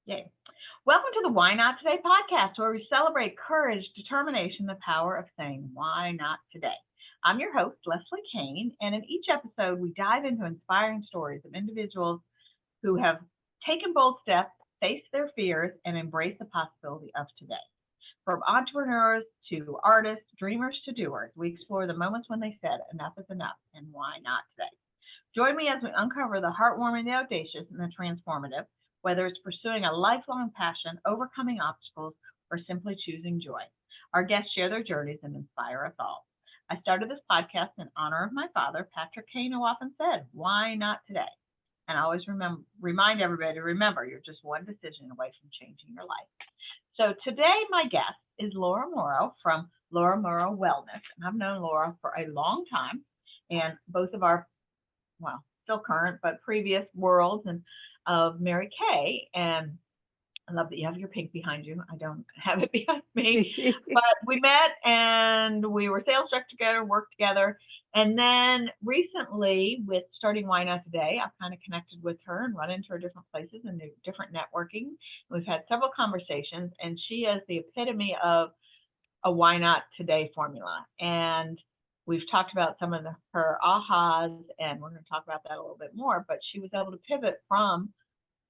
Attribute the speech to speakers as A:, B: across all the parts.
A: Yay. Welcome to the Why Not Today podcast, where we celebrate courage, determination, the power of saying, why not today? I'm your host, Leslie Kane, and in each episode, we dive into inspiring stories of individuals who have taken bold steps, faced their fears, and embraced the possibility of today. From entrepreneurs to artists, dreamers to doers, we explore the moments when they said, enough is enough, and why not today? Join me as we uncover the heartwarming, the audacious, and the transformative, whether it's pursuing a lifelong passion, overcoming obstacles, or simply choosing joy. Our guests share their journeys and inspire us all. I started this podcast in honor of my father, Patrick Kane, who often said, why not today? And I always remind everybody to remember, you're just one decision away from changing your life. So today, my guest is Laura Morrow from Laura Morrow Wellness. And I've known Laura for a long time, and both of our, well, still current, but previous worlds and of Mary Kay. And I love that you have your pink behind you. I don't have it behind me, but we met and we were sales directors together, worked together. And then recently with starting Why Not Today, I've kind of connected with her and run into her different places and different networking. We've had several conversations, and she is the epitome of a Why Not Today formula. And we've talked about some of her ahas, and we're going to talk about that a little bit more, but she was able to pivot from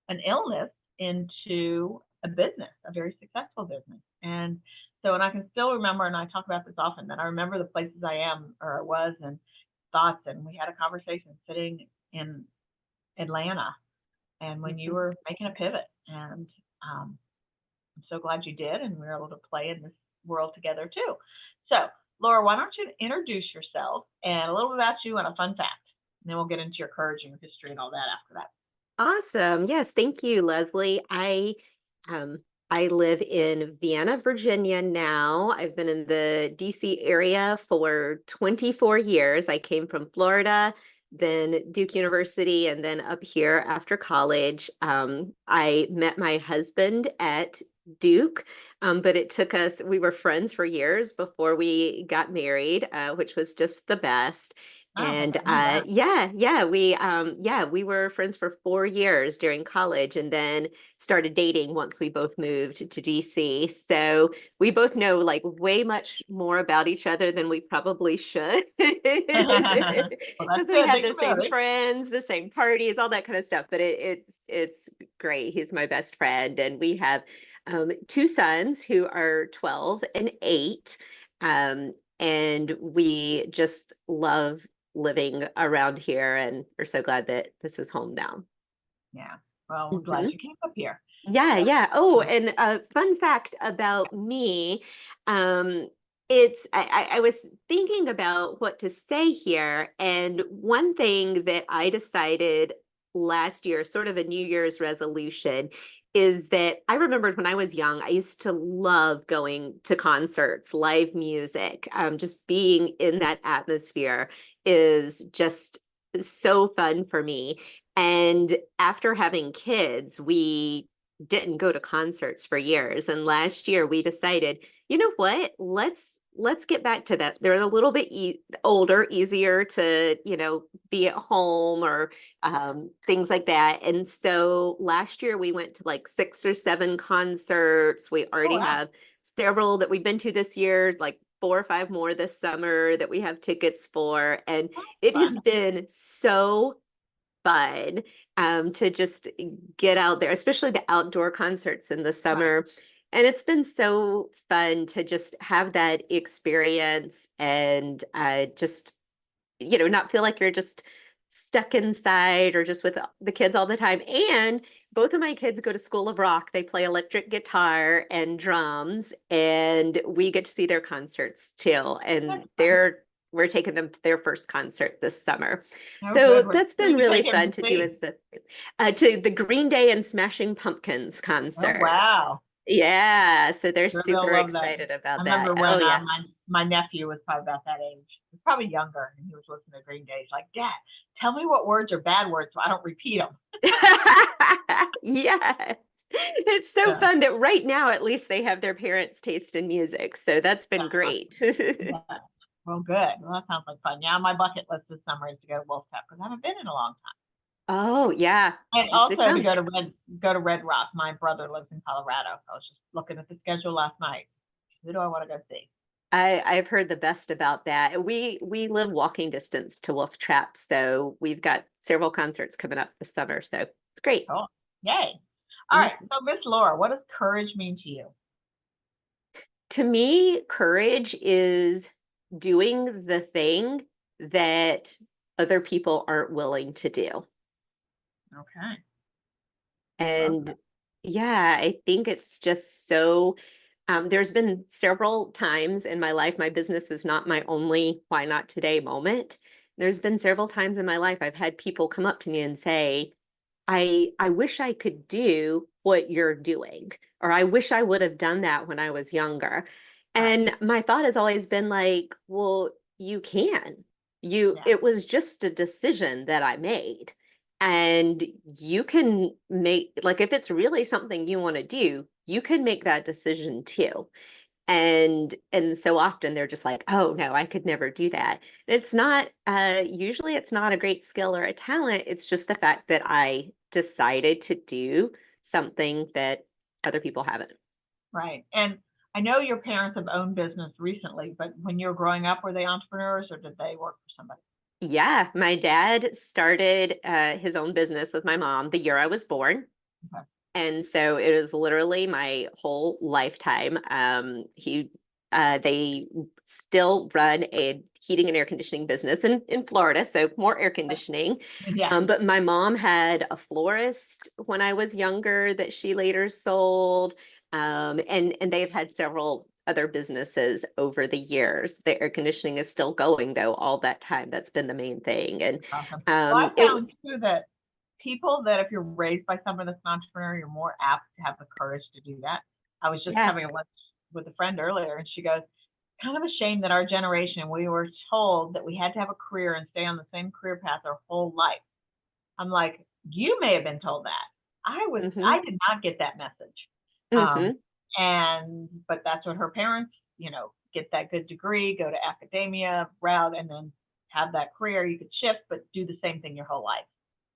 A: an illness into a business, a very successful business. And so, and I can still remember, and I talk about this often, that I remember the places I am or was and thoughts, and we had a conversation sitting in Atlanta, and when you were making a pivot, and I'm so glad you did, and we were able to play in this world together too. So Laura, why don't you introduce yourself and a little bit about you and a fun fact, and then we'll get into your courage and your history and all that after that.
B: Awesome. Yes, thank you, Leslie. I live in Vienna, Virginia now. I've been in the DC area for 24 years. I came from Florida, then Duke University, and then up here after college. I met my husband at Duke, but it took us, we were friends for years before we got married, which was just the best. And we were friends for 4 years during college, and then started dating once we both moved to DC. So we both know like way much more about each other than we probably should. Because we have the same friends, the same parties, all that kind of stuff. But it's great. He's my best friend, and we have 2 sons who are 12 and 8. And we just love living around here, and we're so glad that this is home now.
A: Yeah. Well, we're glad you came up here.
B: Yeah. Oh, and a fun fact about me, I was thinking about what to say here, and one thing that I decided last year, sort of a New Year's resolution, is that I remembered when I was young, I used to love going to concerts, live music, just being in that atmosphere is just so fun for me. And after having kids, we didn't go to concerts for years. And last year we decided, you know what, let's get back to that. They're a little bit older, easier to, be at home or things like that. And so last year we went to like 6 or 7 concerts. We already have several that we've been to this year, like 4 or 5 more this summer that we have tickets for. And it has been so fun to just get out there, especially the outdoor concerts in the summer. And it's been so fun to just have that experience and just, not feel like you're just stuck inside or just with the kids all the time. And both of my kids go to School of Rock. They play electric guitar and drums, and we get to see their concerts too. And we're taking them to their first concert this summer. So that's been really fun to do to the Green Day and Smashing Pumpkins concert.
A: Oh, wow.
B: Yeah, so they're super excited about that.
A: I remember when my nephew was probably about that age. He was probably younger, and he was listening to Green Day. He's like, Dad, tell me what words are bad words so I don't repeat them.
B: Yes. It's so fun that right now, at least they have their parents' taste in music. So that's been great.
A: Well, good. Well, that sounds like fun. Yeah, my bucket list this summer is to go to Wolf Tap because I haven't been in a long time.
B: Oh, yeah.
A: And
B: Used to
A: also to
B: come.
A: go to Red Rock. My brother lives in Colorado. I was just looking at the schedule last night. Who do I want to go see?
B: I've heard the best about that. We live walking distance to Wolf Trap, so we've got several concerts coming up this summer, so it's great.
A: Oh, yay. All right.
B: Mhm.
A: So Miss Laura, what does courage mean to you?
B: To me, courage is doing the thing that other people aren't willing to do.
A: Okay. Love
B: And
A: that.
B: yeah, I think it's just so, there's been several times in my life, my business is not my only why not today moment. There's been several times in my life I've had people come up to me and say, I wish I could do what you're doing, or I wish I would have done that when I was younger.
A: Right.
B: And my thought has always been like, well, you can.
A: Yeah.
B: It was just a decision that I made. And you can make, like, if it's really something you want to do, you can make that decision too. And so often they're just like, oh no, I could never do that. It's not usually it's not a great skill or a talent. It's just the fact that I decided to do something that other people haven't.
A: Right. And I know your parents have owned business recently, but when you were growing up, were they entrepreneurs or did they work for somebody?
B: Yeah, my dad started his own business with my mom the year I was born.
A: Okay.
B: And so it was literally my whole lifetime. They still run a heating and air conditioning business in Florida, so more air conditioning.
A: Yeah.
B: But my mom had a florist when I was younger that she later sold. And they've had several other businesses over the years. The air conditioning is still going though, all that time. That's been the main thing. And
A: Awesome. Well, I
B: it
A: found too that people that if you're raised by someone that's an entrepreneur, you're more apt to have the courage to do that. I was just
B: yeah.
A: having a lunch with a friend earlier and she goes, kind of a shame that our generation, we were told that we had to have a career and stay on the same career path our whole life. I'm like, you may have been told that.
B: Hmm.
A: I did not get that message. Um,
B: Hmm.
A: but that's what her parents, get that good degree, go to academia route, and then have that career. You could shift, but do the same thing your whole life.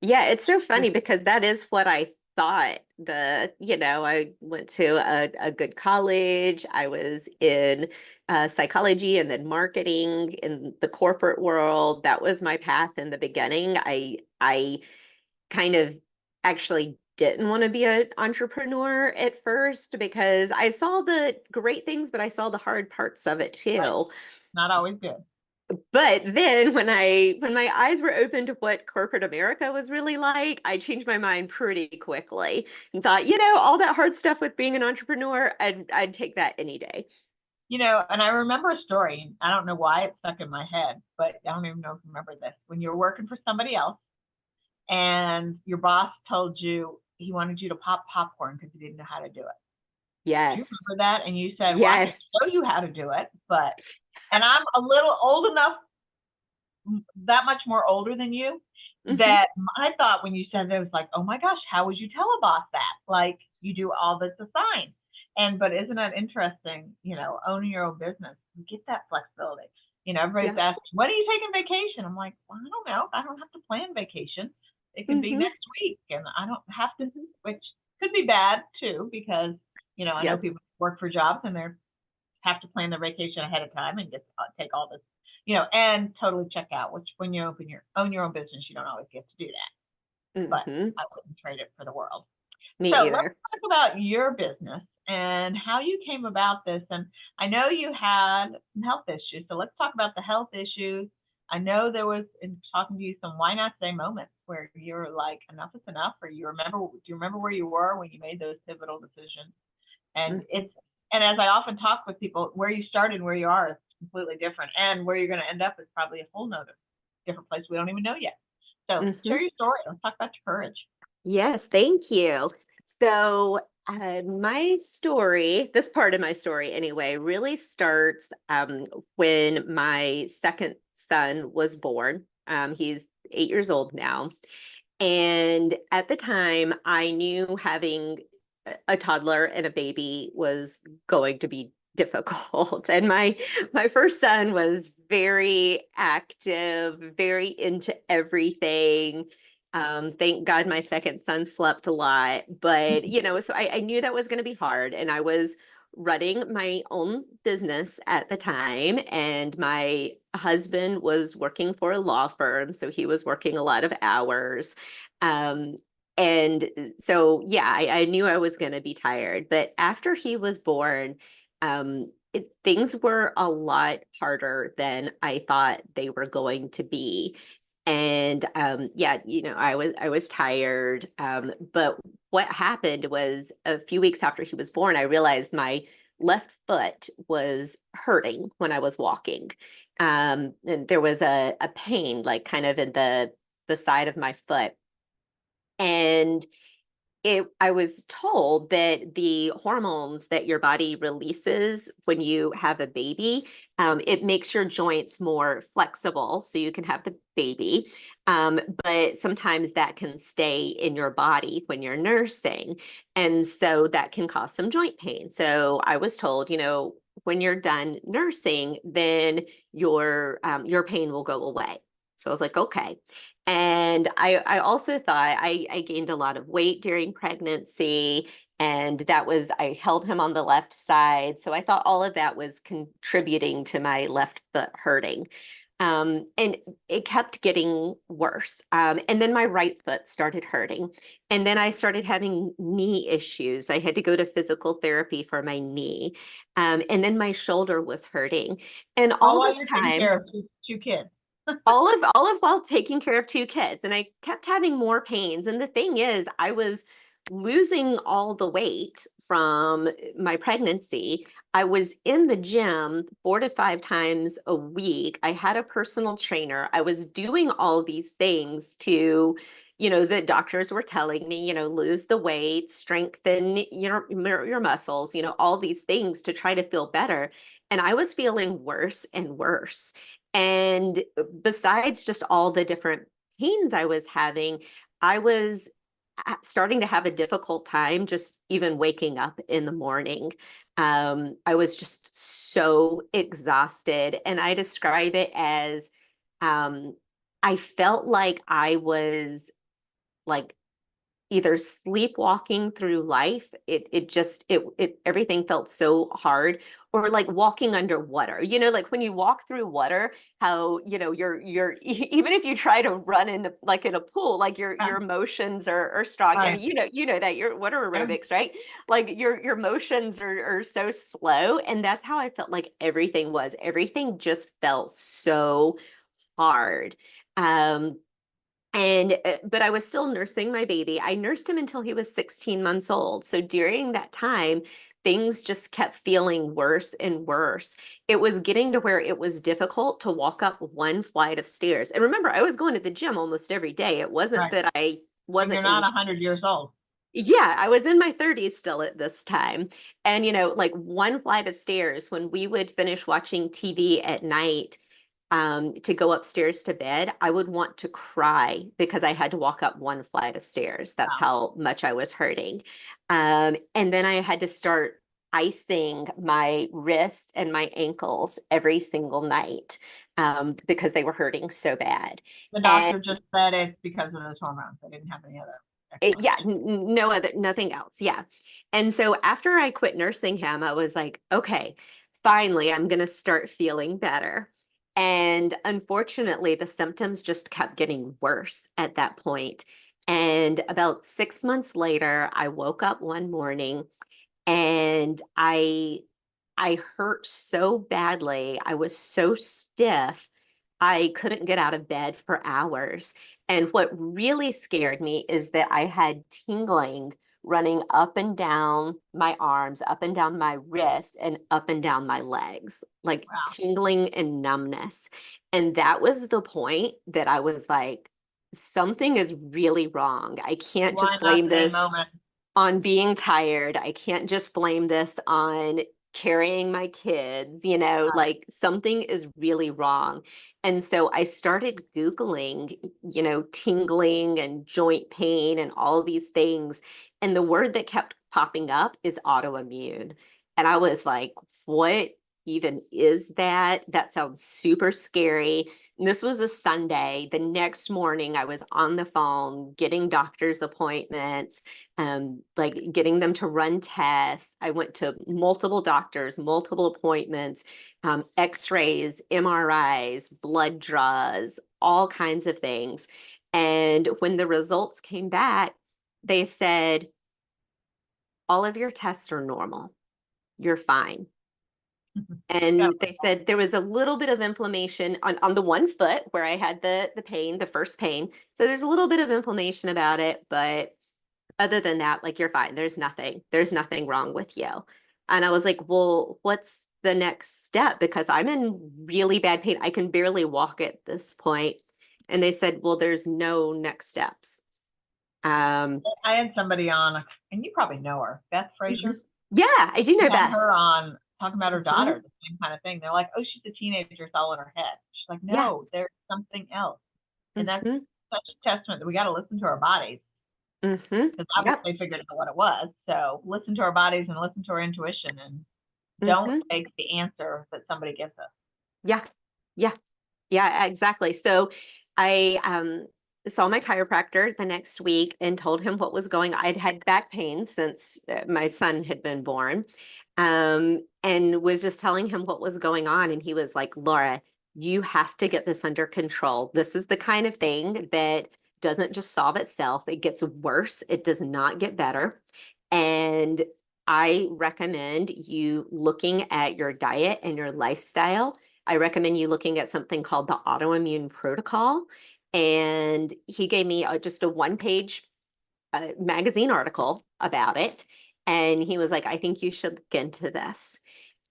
B: Yeah, it's so funny because that is what I thought. I went to a good college. I was in psychology and then marketing in the corporate world. That was my path in the beginning. I kind of actually didn't want to be an entrepreneur at first because I saw the great things, but I saw the hard parts of it
A: Right.
B: too.
A: Not always good.
B: But then when my eyes were open to what corporate America was really like, I changed my mind pretty quickly and thought, all that hard stuff with being an entrepreneur, I'd take that any day.
A: And I remember a story. I don't know why it stuck in my head, but I don't even know if you remember this. When you were working for somebody else and your boss told you he wanted you to pop popcorn because he didn't know how to do it. Do you
B: Yes.
A: remember that? And you said, well, I can
B: Yes.
A: show you how to do it, and I'm a little old enough, that much more older than you,
B: Hmm.
A: that I thought when you said that, it was like, oh my gosh, how would you tell a boss that? Like you do all that's assigned. But isn't that interesting? Owning your own business, you get that flexibility. Everybody's
B: Yeah.
A: asking, when are you taking vacation? I'm like, well, I don't know. I don't have to plan vacation. It could be
B: Hmm.
A: next week, and I don't have to,
B: Hmm.
A: which could be bad too, because I know
B: Yep.
A: people work for jobs and they're have to plan their vacation ahead of time and take all this, and totally check out. Which when you own your own business, you don't always get to do that. But
B: Hmm.
A: I wouldn't trade it for the world.
B: Me
A: So let's
B: either.
A: talk about your business and how you came about this. And I know you had some health issues, so let's talk about the health issues. I know there was in talking to you some why not today moments where you're like enough is enough, or do you remember where you were when you made those pivotal decisions? And
B: Mhm.
A: as I often talk with people, where you started and where you are is completely different. And where you're going to end up is probably a whole nother different place we don't even know yet. So
B: Hmm.
A: share your story. Let's talk about your courage.
B: Yes, thank you. So, my story, this part of my story anyway, really starts when my second son was born. He's 8 years old now. And at the time, I knew having a toddler and a baby was going to be difficult. And my first son was very active, very into everything. Thank God my second son slept a lot, but so I knew that was going to be hard. And I was running my own business at the time, and my husband was working for a law firm, so he was working a lot of hours. Um, and so, yeah, I knew I was going to be tired. But after he was born, things were a lot harder than I thought they were going to be. And yeah, I was tired. But what happened was a few weeks after he was born, I realized my left foot was hurting when I was walking. And there was a pain like kind of in the side of my foot. And I was told that the hormones that your body releases when you have a baby, it makes your joints more flexible so you can have the baby. But sometimes that can stay in your body when you're nursing. And so that can cause some joint pain. So I was told, when you're done nursing, then your pain will go away. So I was like, okay. And I also thought I gained a lot of weight during pregnancy, and I held him on the left side. So I thought all of that was contributing to my left foot hurting. And it kept getting worse. And then my right foot started hurting. And then I started having knee issues. I had to go to physical therapy for my knee. And then my shoulder was hurting. And
A: All
B: all
A: while
B: this
A: you're taking
B: time,
A: care of two kids.
B: all of while taking care of two kids, and I kept having more pains. And the thing is, I was losing all the weight from my pregnancy. I was in the gym 4 to 5 times a week. I had a personal trainer. I was doing all these things to, the doctors were telling me, lose the weight, strengthen your muscles, all these things to try to feel better. And I was feeling worse and worse. And besides just all the different pains I was having, I was starting to have a difficult time just even waking up in the morning. I was just so exhausted, and I describe it as um, I felt like I was like either sleepwalking through life. It everything felt so hard, or like walking underwater. Like when you walk through water, how you're even if you try to run in like in a pool, like your motions are strong. I
A: Right.
B: mean, you know that your water
A: Yeah.
B: aerobics, right? Like your motions are so slow, and that's how I felt like everything was. Everything just felt so hard. Um, but I was still nursing my baby. I nursed him until he was 16 months old. So during that time, things just kept feeling worse and worse. It was getting to where it was difficult to walk up one flight of stairs. And remember, I was going to the gym almost every day. It wasn't
A: Right.
B: that I
A: And you're
B: wasn't
A: not
B: in.
A: 100 years old.
B: Yeah, I was in my 30s still at this time. And, like one flight of stairs, when we would finish watching TV at night, to go upstairs to bed, I would want to cry because I had to walk up one flight of stairs. That's
A: Wow.
B: how much I was hurting. And then I had to start icing my wrists and my ankles every single night, because they were hurting so bad.
A: The
B: And
A: doctor just said it's because of those hormones. They didn't have any other
B: yeah,
A: explanation.
B: nothing else. Yeah. And so after I quit nursing him, I was like, okay, finally, I'm going to start feeling better. And unfortunately, the symptoms just kept getting worse at that point. And about 6 months later, I woke up one morning, and I hurt so badly. I was so stiff. I couldn't get out of bed for hours. And what really scared me is that I had tingling running up and down my arms, up and down my wrist, and up and down my legs, like
A: Wow.
B: tingling and numbness. And that was the point that I was like, something is really wrong. I can't
A: Why
B: just
A: not
B: blame
A: today
B: this
A: moment?
B: on being tired. I can't just blame this on carrying my kids, like something is really wrong. And so I started Googling, tingling and joint pain and all these things. And the word that kept popping up is autoimmune. And I was like, what even is that? That sounds super scary. this was a Sunday. The next morning, I was on the phone getting doctor's appointments, like getting them to run tests. I went to multiple doctors, multiple appointments, x-rays, MRIs, blood draws, all kinds of things. And when the results came back, they said, all of your tests are normal. You're fine.
A: Yeah.
B: And they said there was a little bit of inflammation on the one foot where I had the pain, the first pain. So there's a little bit of inflammation about it, but other than that, like you're fine. There's nothing wrong with you. And I was like, well, what's the next step? Because I'm in really bad pain. I can barely walk at this point. And they said, well, there's no next steps.
A: I had somebody on, and you probably know her, Beth Frazier.
B: Yeah, I do know
A: I had
B: Beth.
A: her on talking about her daughter,
B: Mhm.
A: the same kind of thing. They're like, oh, she's a teenager, it's all in her head. She's like,
B: Yeah.
A: no, there's something else. And that's
B: Mhm.
A: such a testament that we got to listen to our bodies,
B: Mhm.
A: because
B: Yep.
A: obviously figured out what it was. So listen to our bodies and listen to our intuition, and don't
B: Mhm.
A: take the answer that somebody gives us.
B: Yeah. Yeah. Yeah, exactly. So I saw my chiropractor the next week and told him what was going on. I'd had back pain since my son had been born, and was just telling him what was going on. And he was like, Laura, you have to get this under control. This is the kind of thing that doesn't just solve itself. It gets worse. It does not get better. And I recommend you looking at your diet and your lifestyle. I recommend you looking at something called the Autoimmune Protocol. And he gave me just a one-page magazine article about it. And he was like, I think you should look into this.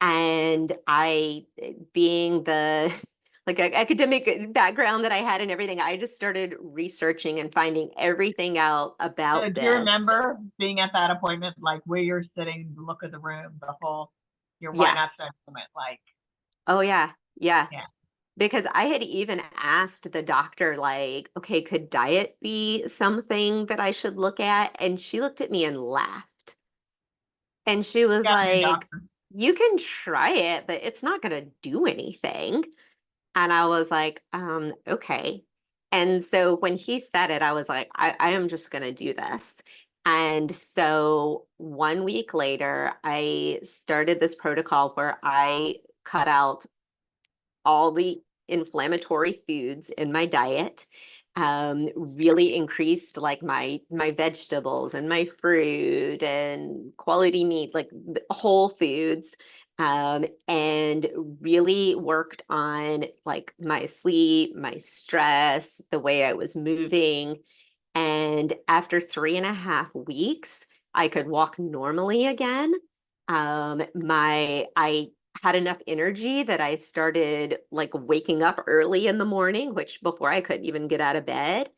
B: And I, being the like academic background that I had and everything, I just started researching and finding everything out
A: So
B: about
A: do you
B: this.
A: remember being at that appointment, like where you're sitting, the look of the room, the whole, your why
B: Yeah.
A: not today moment? Like,
B: Oh, yeah. Yeah.
A: yeah.
B: Because I had even asked the doctor, like, okay, could diet be something that I should look at? And she looked at me and laughed. And she was
A: Got me a
B: like,
A: doctor.
B: you can try it, but it's not going to do anything. And I was like, okay. And so when he said it, I was like, I am just going to do this. And so 1 week later, I started this protocol where I cut out all the inflammatory foods in my diet, really increased like my vegetables and my fruit and quality meat, like whole foods, and really worked on like my sleep, my stress, the way I was moving. And after 3.5 weeks, I could walk normally again. I had enough energy that I started like waking up early in the morning, which before I couldn't even get out of bed.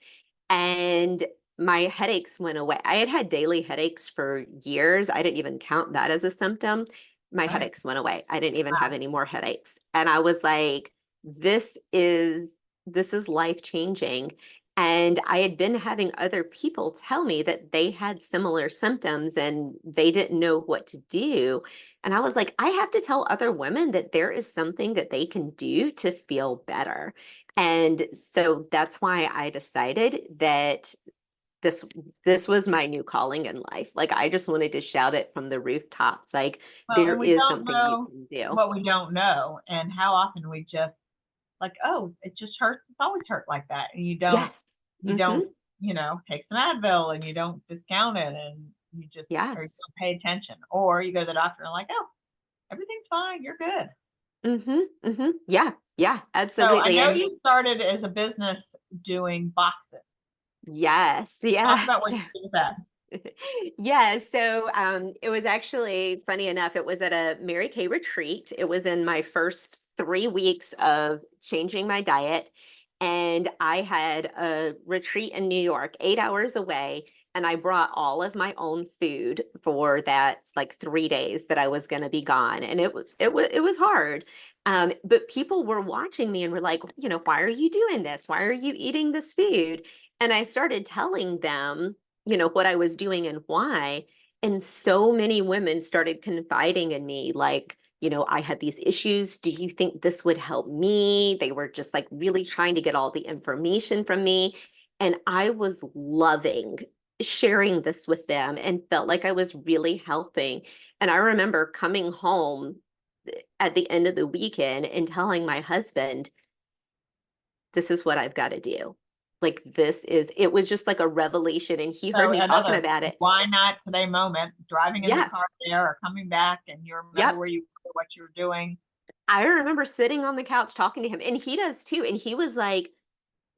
B: And my headaches went away. I had had daily headaches for years. I didn't even count that as a symptom. My
A: Right.
B: headaches went away. I didn't even have
A: Wow.
B: any more headaches. And I was like, this is life changing. And I had been having other people tell me that they had similar symptoms and they didn't know what to do. And I was like, I have to tell other women that there is something that they can do to feel better. And so that's why I decided that this this was my new calling in life. Like I just wanted to shout it from the rooftops. Like
A: Well,
B: there
A: and we
B: is
A: don't
B: something you
A: know
B: can do.
A: what we don't know, and how often we just like, oh, it just hurts. It's always hurt like that, and
B: Yes.
A: you
B: Mm-hmm.
A: don't, take some Advil, and you don't discount it, and you just,
B: Yes.
A: or you don't pay attention, or you go to the doctor and like, oh, everything's fine, you're good.
B: Mm-hmm. Mm-hmm. Yeah. Yeah.
A: So I
B: Absolutely.
A: know
B: And
A: you started as a business doing boxes.
B: yes.
A: Talk
B: Yes.
A: about what you did with that.
B: Yeah, so it was actually funny enough. It was at a Mary Kay retreat. It was in my first 3 weeks of changing my diet. And I had a retreat in New York, 8 hours away. And I brought all of my own food for that like 3 days that I was going to be gone. And it was hard. But people were watching me and were like, why are you doing this? Why are you eating this food? And I started telling them what I was doing and why. And so many women started confiding in me, like, I had these issues. Do you think this would help me? They were just like really trying to get all the information from me. And I was loving sharing this with them and felt like I was really helping. And I remember coming home at the end of the weekend and telling my husband, this is what I've got to do. Like, it was just like a revelation. And he heard
A: So
B: me talking
A: another
B: about it.
A: why not today moment, driving in the
B: Yeah.
A: car there or coming back and you remember
B: Yep.
A: where you were, what you were doing.
B: I remember sitting on the couch talking to him, and he does too. And he was like,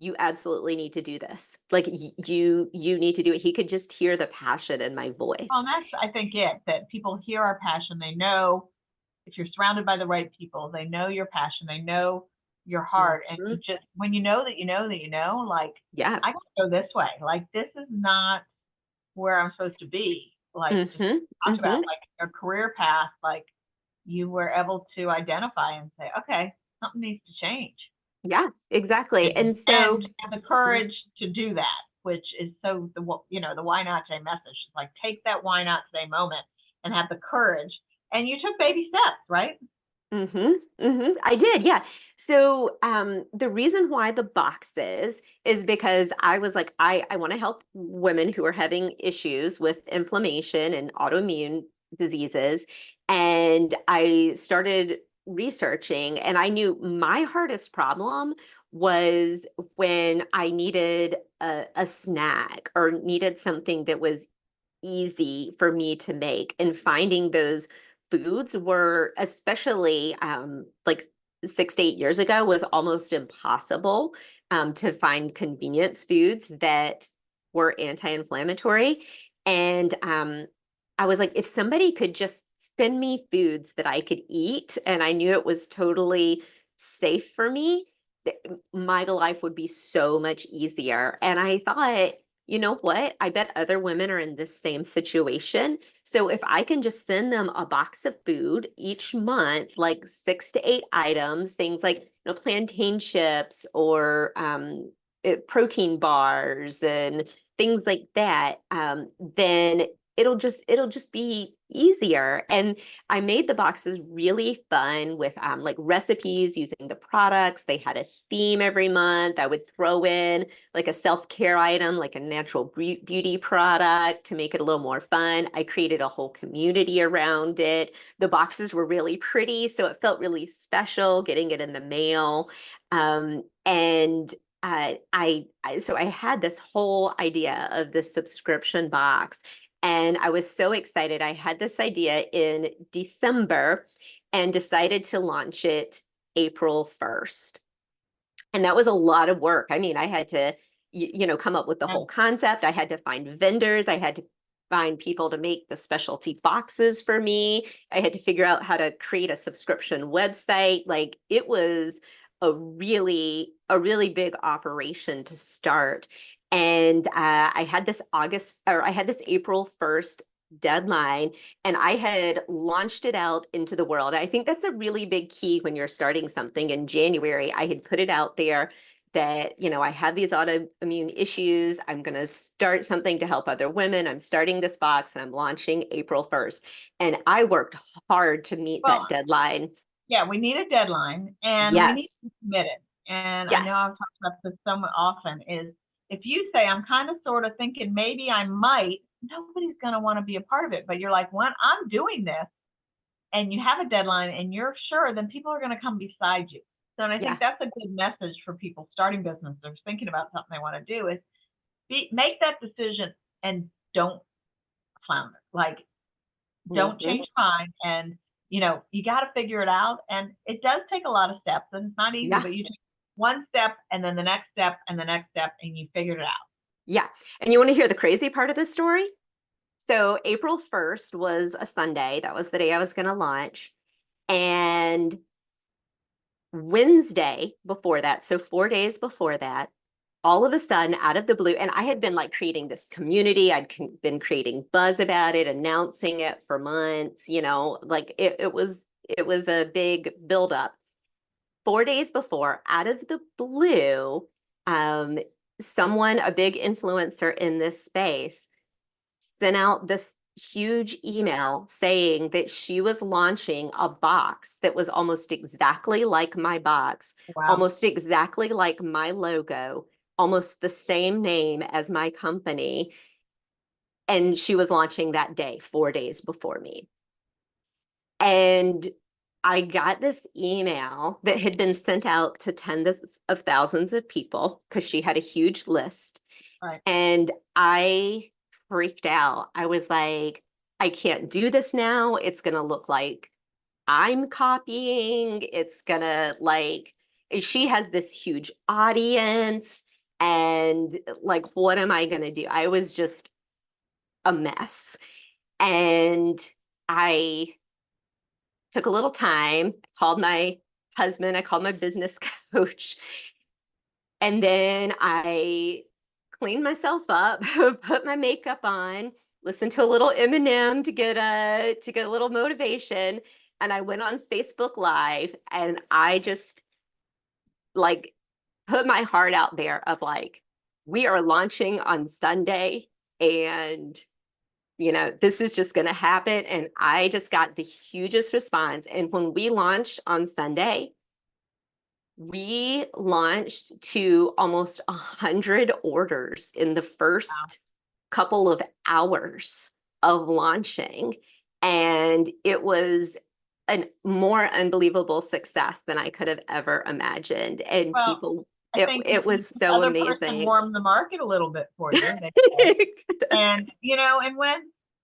B: you absolutely need to do this. Like, you need to do it. He could just hear the passion in my
A: Well, and
B: voice.
A: that's, I think, it, that people hear our passion. They know if you're surrounded by the right people, they know your passion, they know your heart. And you
B: Mhm.
A: just, when you know that you know that you know, like,
B: Yeah.
A: I gotta go this way. Like, this is not where I'm supposed to be. Like, just
B: Hmm.
A: talk about
B: Hmm.
A: like a career path, like you were able to identify and say, okay, something needs to change.
B: Yeah, exactly. And so,
A: And have the courage to do that, which is so the why not today message. It's like take that why not today moment and have the courage. And you took baby steps, right?
B: I did, yeah. So, the reason why the boxes is because I was like, I want to help women who are having issues with inflammation and autoimmune diseases. And I started researching, and I knew my hardest problem was when I needed a snack or needed something that was easy for me to make, and finding those foods were, especially like 6 to 8 years ago, was almost impossible to find convenience foods that were anti-inflammatory. And I was like, if somebody could just send me foods that I could eat and I knew it was totally safe for me, my life would be so much easier. And I thought, you know what? I bet other women are in this same situation. So if I can just send them a box of food each month, like 6 to 8 items, things like, plantain chips or protein bars and things like that, then it'll just be easier. And I made the boxes really fun with like recipes using the products. They had a theme every month. I would throw in like a self-care item, like a natural beauty product to make it a little more fun. I created a whole community around it. The boxes were really pretty, so it felt really special getting it in the mail. And so I had this whole idea of this subscription box, and I was so excited. I had this idea in December and decided to launch it April 1st. And that was a lot of work. I mean, I had to, come up with the whole
A: And
B: concept. I had to find vendors. I had to find people to make the specialty boxes for me. I had to figure out how to create a subscription website. Like, it was a really big operation to start. And I had this April 1st deadline, and I had launched it out into the world. I think that's a really big key when you're starting something in January. I had put it out there that, I have these autoimmune issues. I'm going to start something to help other women. I'm starting this box and I'm launching April 1st. And I worked hard to meet
A: well,
B: that deadline.
A: yeah, we need a deadline and we need
B: Yes.
A: to be committed. And I know
B: Yes.
A: I've talked about this so often is if you say, I'm kind of sort of thinking maybe I might, nobody's going to want to be a part of it. But you're like, when I'm doing this and you have a deadline and you're sure, then people are going to come beside you. So, and I think
B: Yeah.
A: that's a good message for people starting business or thinking about something they want to do is make that decision and don't flounder. Like, don't
B: Hmm.
A: change mind and you got to figure it out and it does take a lot of steps and it's not easy
B: Yeah.
A: but you take one step and then the next step and the next step and you figured it out.
B: Yeah. And you want to hear the crazy part of this story? So April 1st was a Sunday. That was the day I was going to launch. And Wednesday before that, so 4 days before that, all of a sudden, out of the blue, and I had been like creating this community. Been creating buzz about it, announcing it for months, like it was a big buildup. 4 days before, out of the blue, um, a big influencer in this space, sent out this huge email saying that she was launching a box that was almost exactly like my box,
A: Wow.
B: almost exactly like my logo, almost the same name as my company. And she was launching that day, 4 days before me. And I got this email that had been sent out to tens of thousands of people because she had a huge list.
A: Right.
B: And I freaked out. I was like, I can't do this now. It's going to look like I'm copying. It's going to like, she has this huge audience. And like, what am I going to do? I was just a mess. And I took a little time, called my husband, I called my business coach, and then I cleaned myself up, put my makeup on, listened to a little Eminem to get a little motivation, and I went on Facebook Live and I just like put my heart out there of like, we are launching on Sunday and this is just going to happen. And I just got the hugest response. And when we launched on Sunday, we launched to almost 100 orders in the
A: Wow.
B: first couple of hours of launching. And it was a more unbelievable success than I could have ever imagined. And
A: Well,
B: people,
A: I think
B: it was
A: the
B: so
A: other person
B: amazing.
A: warmed the market a little bit for you. And and when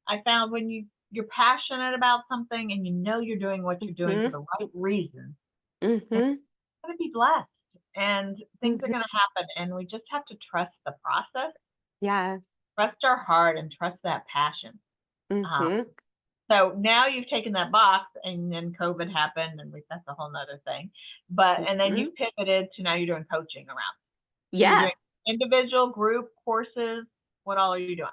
A: I found when you're passionate about something and you know you're doing what you're doing for
B: Hmm.
A: the right reason, it's
B: Hmm.
A: going to be blessed and things are
B: Hmm.
A: going to happen. And we just have to trust the process,
B: Yeah.
A: trust our heart, and trust that passion. Um,
B: Hmm.
A: so now you've taken that box, and then COVID happened, and that's a whole nother thing. And then
B: Hmm.
A: you pivoted to now you're doing coaching around. So you're
B: Yeah.
A: doing individual, group courses. What all are you doing?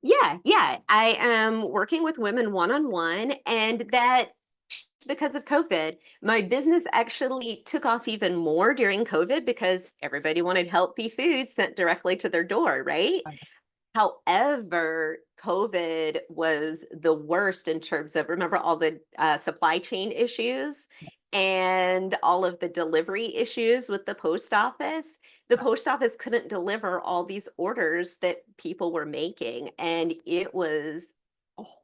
B: Yeah, yeah. I am working with women one-on-one, and that because of COVID, my business actually took off even more during COVID because everybody wanted healthy food sent directly to their door, right? However, COVID was the worst in terms of, remember all the supply chain issues and all of the delivery issues with the post office. The post office couldn't deliver all these orders that people were making, and it was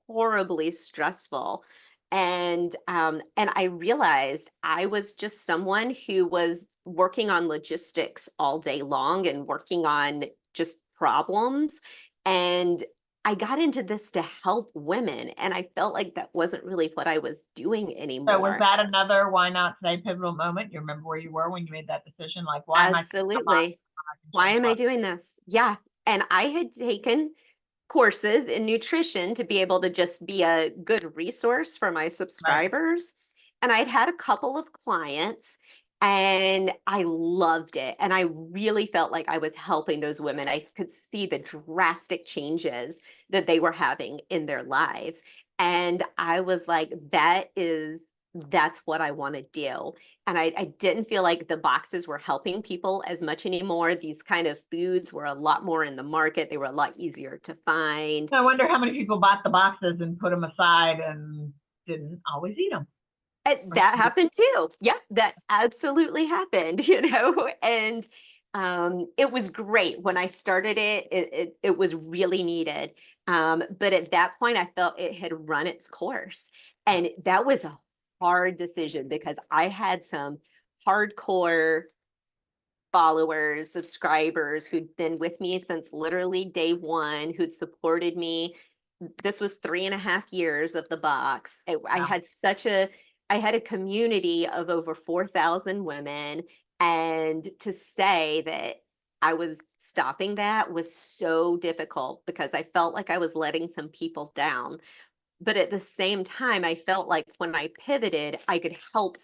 B: horribly stressful. And I realized I was just someone who was working on logistics all day long and working on just problems. And I got into this to help women, and I felt like that wasn't really what I was doing
A: So was
B: anymore.
A: that another why not today pivotal moment? You remember where you were when you made that decision? Like, why am I picking a box
B: Absolutely.
A: when I can
B: Why
A: change
B: am I
A: lives?
B: doing this? Yeah. And I had taken courses in nutrition to be able to just be a good resource for my
A: Right.
B: subscribers. And I'd had a couple of clients and I loved it. And I really felt like I was helping those women. I could see the drastic changes that they were having in their lives. And I was like, that's what I want to do. And I didn't feel like the boxes were helping people as much anymore. These kind of foods were a lot more in the market. They were a lot easier to find.
A: I wonder how many people bought the boxes and put them aside and didn't always eat them.
B: And that happened too. Yeah, that absolutely happened, and it was great when I started it. It was really needed. But at that point, I felt it had run its course. And that was a hard decision because I had some hardcore followers, subscribers who'd been with me since literally day one, who'd supported me. This was 3.5 years of the box.
A: Wow.
B: I had a community of over 4,000 women. And to say that I was stopping that was so difficult because I felt like I was letting some people down. But at the same time, I felt like when I pivoted, I could help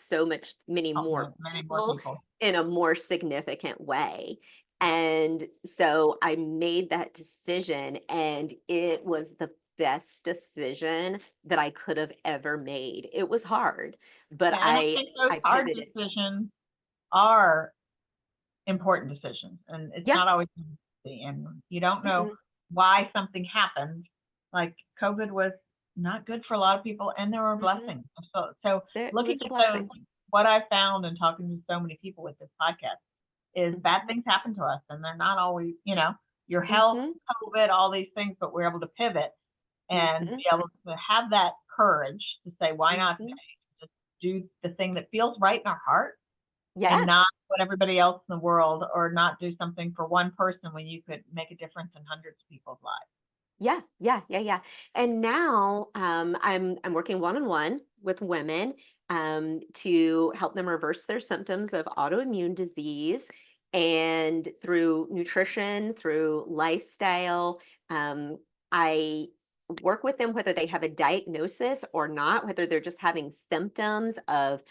B: many
A: Oh,
B: more
A: many more
B: people
A: people.
B: in a more significant way. And so I made that decision, and it was the best decision that I could have ever made. It was hard, but
A: Yeah, and I think those
B: I
A: hard
B: pivoted.
A: decisions are important decisions, and it's
B: Yeah.
A: not always easy, and you don't know
B: Mm-mm.
A: why something happened like COVID was not good for a lot of people, and there were
B: Mm-mm.
A: blessings. So
B: It
A: looking
B: was a
A: at those,
B: blessing.
A: what I found and talking to so many people with this podcast is bad
B: Mm-hmm.
A: things happen to us, and they're not always, your health,
B: Mm-hmm.
A: COVID, all these things, but we're able to pivot and
B: Mm-hmm.
A: be able to have that courage to say, why not
B: Mm-hmm.
A: just do the thing that feels right in our heart and
B: Yeah.
A: not what everybody else in the world, or not do something for one person when you could make a difference in hundreds of people's lives.
B: Yeah, yeah, yeah, yeah. And now I'm working one-on-one with women to help them reverse their symptoms of autoimmune disease. And through nutrition, through lifestyle, I work with them whether they have a diagnosis or not, whether they're just having symptoms of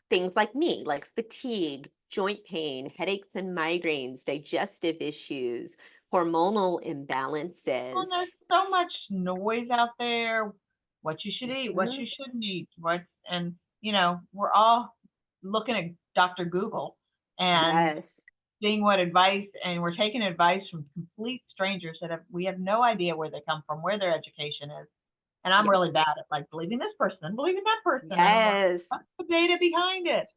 B: things like me, like fatigue, joint pain, headaches and migraines, digestive issues, hormonal
A: Well,
B: imbalances.
A: there's so much noise out there, what you should eat, what
B: Mhm.
A: you shouldn't eat, and we're all looking at Dr. Google and
B: Yes.
A: seeing what advice, and we're taking advice from complete strangers that we have no idea where they come from, where their education is. And I'm
B: Yeah.
A: really bad at like believing this person and believing that person, and I'm like,
B: Yes.
A: what's the data behind it?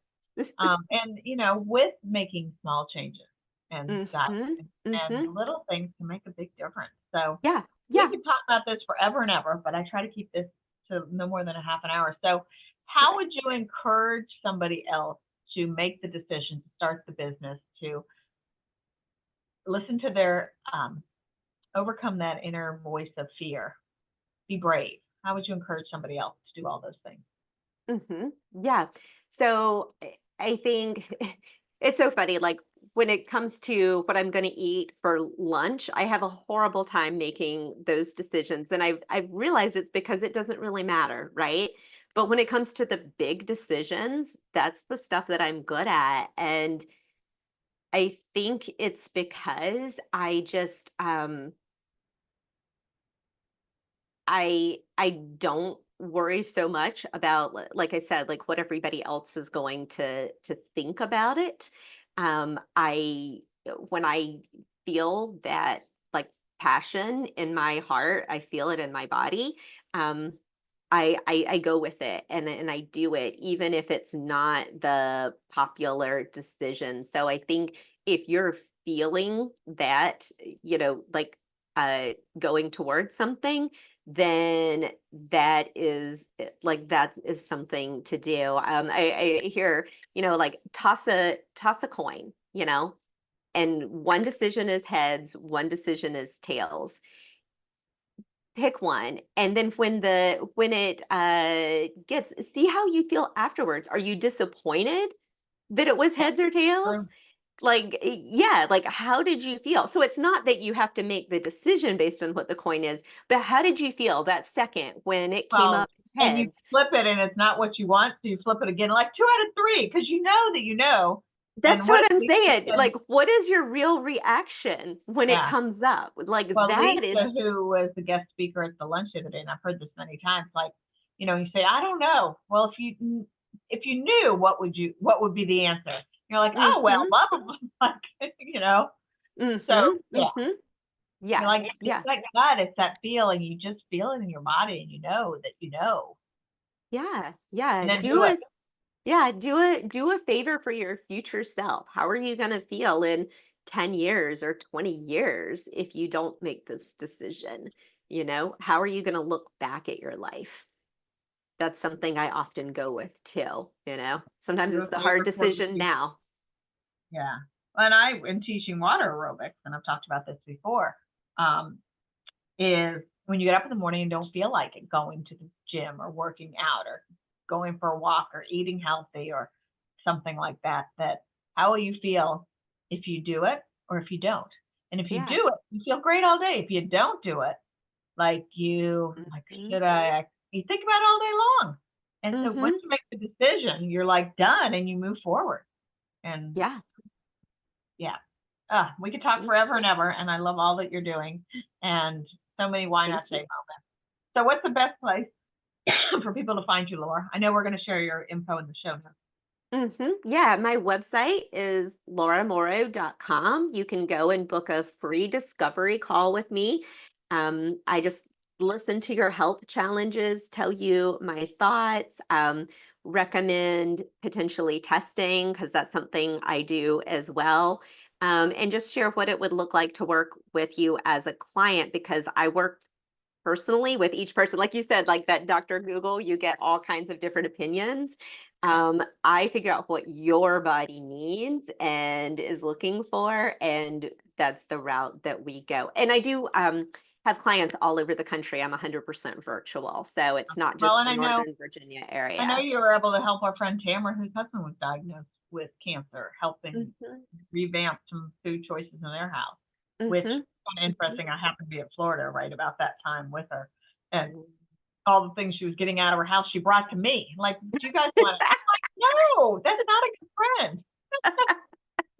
A: And with making small changes and diet
B: Hmm.
A: and
B: Hmm.
A: little things can make a big difference. So
B: Yeah.
A: we
B: Yeah.
A: could talk about this forever and ever, but I try to keep this to no more than a half an hour. So how
B: Okay.
A: would you encourage somebody else to make the decision to start the business, to listen to their overcome that inner voice of fear, be brave? How would you encourage somebody else to do all those things?
B: Yeah. So I think it's so funny. Like when it comes to what I'm going to eat for lunch, I have a horrible time making those decisions. And I've realized it's because it doesn't really matter, right? But when it comes to the big decisions, that's the stuff that I'm good at. And I think it's because I don't worry so much about like I said, like what everybody else is going to think about it. I when I feel that like passion in my heart, I feel it in my body. Um, I go with it and I do it even if it's not the popular decision. So I think if you're feeling that, like going towards something, then that is something to do. I hear, like toss a coin, and one decision is heads, one decision is tails. Pick one, and then when it gets, see how you feel afterwards. Are you disappointed that it was
A: Yeah,
B: heads or tails?
A: true.
B: Like, yeah, like how did you feel? So it's not that you have to make the decision based on what the coin is, but how did you feel that second when it came
A: Well,
B: up
A: and you
B: heads?
A: flip it and it's not what you want, so you flip it again, like 2 out of 3, because you know that you know.
B: That's
A: And what
B: what
A: if
B: I'm
A: Lisa
B: saying.
A: said,
B: Like, what is your real reaction when it
A: yeah.
B: comes up? Like
A: Well,
B: that is,
A: Lisa, who was the guest speaker at the lunch the other day, and I've heard this many times, like, you say, I don't know. Well, if you knew, what would be the answer? You're like, oh well,
B: mm-hmm,
A: blah blah blah. So
B: mm-hmm,
A: yeah,
B: mm-hmm.
A: you're
B: Yeah,
A: like, it's
B: yeah.
A: like that. It's that feeling. You just feel it in your body, and you know that you know,
B: Yeah,
A: and
B: yeah.
A: then do it.
B: Do a favor for your future self. How are you going to feel in 10 years or 20 years if you don't make this decision? How are you going to look back at your life? That's something I often go with too, Sometimes
A: Do
B: it's
A: a
B: the hard
A: favor for the
B: decision
A: future.
B: now.
A: Yeah. And I am teaching water aerobics, and I've talked about this before. Um, is when you get up in the morning and don't feel like it, going to the gym or working out or going for a walk or eating healthy or something like that, that how will you feel if you do it or if you don't? And if you
B: Yeah.
A: do it, you feel great all day. If you don't do it, like
B: Hmm.
A: should I? You think about it all day long. And so once
B: Hmm.
A: you make the decision, you're like done and you move forward. And
B: Yeah.
A: yeah, we could talk
B: Mm.
A: forever and ever. And I love all that you're doing and so many why not
B: Thank
A: say
B: you.
A: moments. So what's the best place for people to find you, Laura? I know we're going to share your info in the show notes.
B: Yeah, my website is lauramorrow.com. You can go and book a free discovery call with me. I just listen to your health challenges, tell you my thoughts, recommend potentially testing, because that's something I do as well. And just share what it would look like to work with you as a client, because I work personally with each person. Like you said, like that Dr. Google, you get all kinds of different opinions. I figure out what your body needs and is looking for, and that's the route that we go. And I do have clients all over the country. I'm 100% virtual, so it's not
A: Well,
B: just
A: and
B: the Northern Virginia
A: I know
B: area.
A: you were able to help our friend Tamara, whose husband was diagnosed with cancer, helping
B: Mhm,
A: revamp some food choices in their house, which is
B: mhm,
A: kind of
B: mhm,
A: interesting. I happened to be in Florida right about that time with her, and
B: mhm.
A: all the things she was getting out of her house, she brought to me. Like, do you guys want it? I'm like, no, that's not a good friend.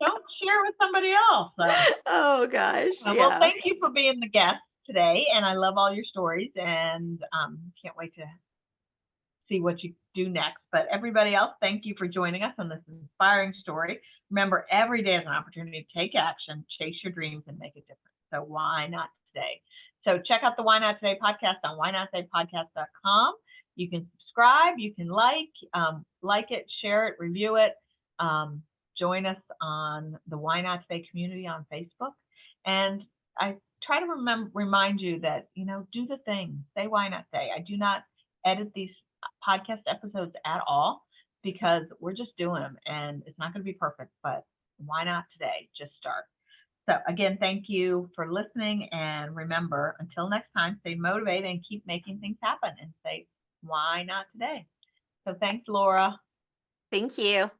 A: Don't share with somebody else. So,
B: Oh gosh,
A: well,
B: yeah.
A: thank you for being the guest today, and I love all your stories, and can't wait to see what you do next. But everybody else, thank you for joining us on this inspiring story. Remember, every day is an opportunity to take action, chase your dreams, and make a difference. So why not today? So check out the Why Not Today podcast on whynottodaypodcast.com. You can subscribe, you can like it, share it, review it. Join us on the Why Not Today community on Facebook. And I try to remind you that, do the thing. Say why not today. I do not edit these podcast episodes at all, because we're just doing them, and it's not going to be perfect, but why not today? Just start. So again, thank you for listening, and remember, until next time, stay motivated and keep making things happen, and say, why not today? So thanks, Laura.
B: Thank you.